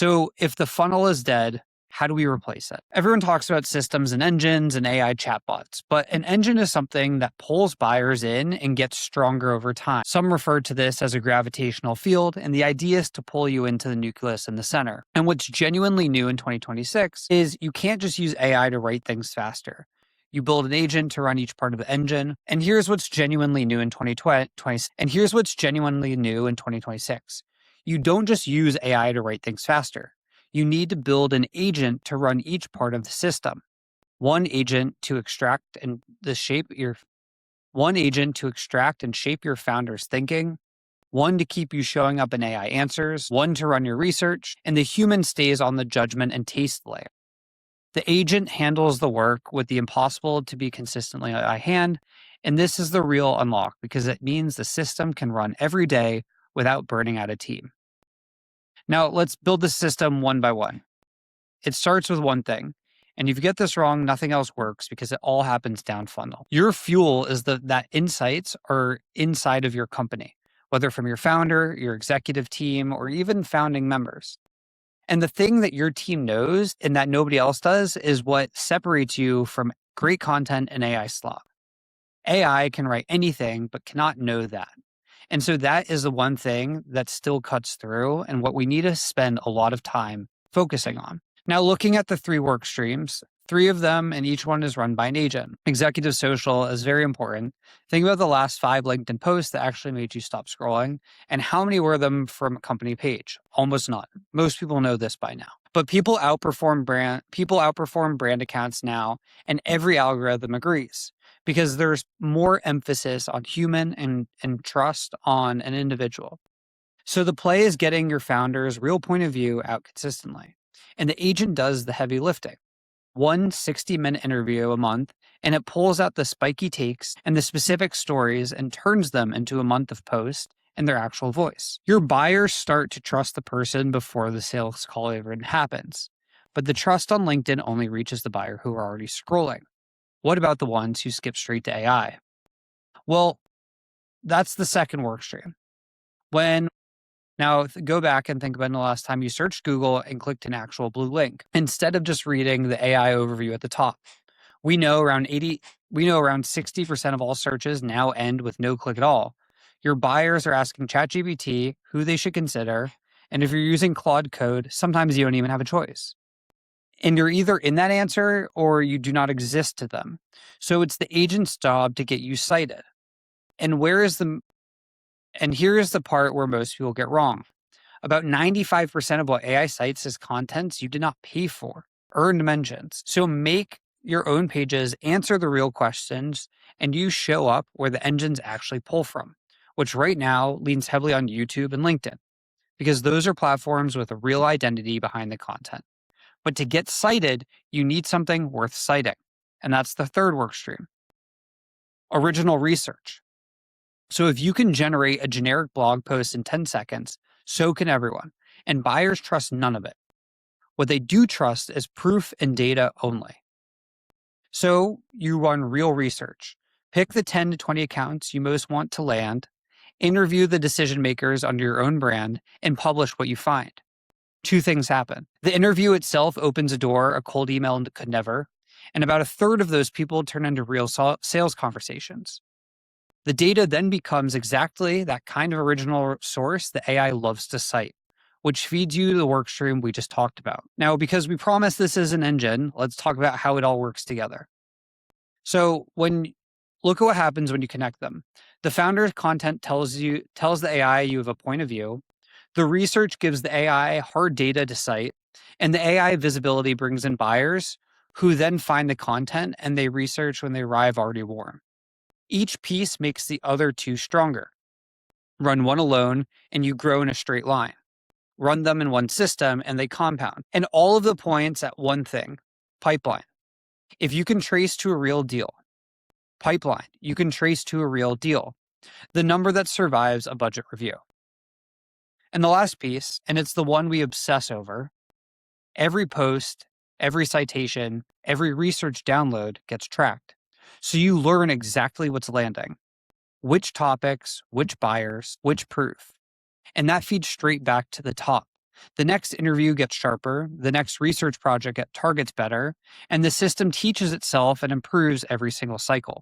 So if the funnel is dead, how do we replace it? Everyone talks about systems and engines and AI chatbots, but an engine is something that pulls buyers in and gets stronger over time. Some refer to this as a gravitational field, and the idea is to pull you into the nucleus in the center. And what's genuinely new in 2026 is you can't just use AI to write things faster. You build an agent to run each part of the engine. And here's what's genuinely new in 2026. You don't just use AI to write things faster. You need to build an agent to run each part of the system. One agent to extract and shape your founder's thinking, one to keep you showing up in AI answers, one to run your research, and the human stays on the judgment and taste layer. The agent handles the work with the impossible to be consistently by hand, and this is the real unlock because it means the system can run every day without burning out a team. Now, let's build the system one by one. It starts with one thing, and if you get this wrong, nothing else works because it all happens down funnel. Your fuel is that insights are inside of your company, whether from your founder, your executive team, or even founding members. And the thing that your team knows and that nobody else does is what separates you from great content and AI slop. AI can write anything, but cannot know that. And so that is the one thing that still cuts through and what we need to spend a lot of time focusing on. Now, looking at the 3 work streams, 3 of them, and each one is run by an agent. Executive social is very important. Think about the last 5 LinkedIn posts that actually made you stop scrolling, and how many were them from a company page? Almost none. Most people know this by now. But people outperform brand accounts now, and every algorithm agrees because there's more emphasis on human and trust on an individual. So the play is getting your founder's real point of view out consistently. And the agent does the heavy lifting. 1 60-minute interview a month, and it pulls out the spiky takes and the specific stories and turns them into a month of post in their actual voice. Your buyers start to trust the person before the sales call even happens. But the trust on LinkedIn only reaches the buyer who are already scrolling. What about the ones who skip straight to AI? Well, that's the second work stream. Now, go back and think about the last time you searched Google and clicked an actual blue link instead of just reading the AI overview at the top. We know around 60% of all searches now end with no click at all. Your buyers are asking ChatGPT who they should consider, and if you're using Claude Code, sometimes you don't even have a choice. And you're either in that answer or you do not exist to them. So it's the agent's job to get you cited. And here is the part where most people get wrong. About 95% of what AI cites as contents you did not pay for, earned mentions. So make your own pages, answer the real questions, and you show up where the engines actually pull from, which right now leans heavily on YouTube and LinkedIn, because those are platforms with a real identity behind the content. But to get cited, you need something worth citing. And that's the third work stream. Original research. So if you can generate a generic blog post in 10 seconds, so can everyone. And buyers trust none of it. What they do trust is proof and data only. So you run real research. Pick the 10 to 20 accounts you most want to land, interview the decision makers under your own brand, and publish what you find. 2 things happen. The interview itself opens a door a cold email could never, and about a third of those people turn into real sales conversations. The data then becomes exactly that kind of original source that AI loves to cite, which feeds you the work stream we just talked about. Now, because we promise this is an engine, let's talk about how it all works together. So look at what happens when you connect them. The founder's content tells the AI you have a point of view. The research gives the AI hard data to cite, and the AI visibility brings in buyers who then find the content and they research when they arrive already warm. Each piece makes the other 2 stronger. Run one alone and you grow in a straight line. Run them in one system and they compound. And all of the points at one thing, pipeline. If you can trace to a real deal, pipeline, you can trace to a real deal, the number that survives a budget review. And the last piece, and it's the one we obsess over, every post, every citation, every research download gets tracked. So you learn exactly what's landing, which topics, which buyers, which proof. And that feeds straight back to the top. The next interview gets sharper, the next research project targets better, and the system teaches itself and improves every single cycle.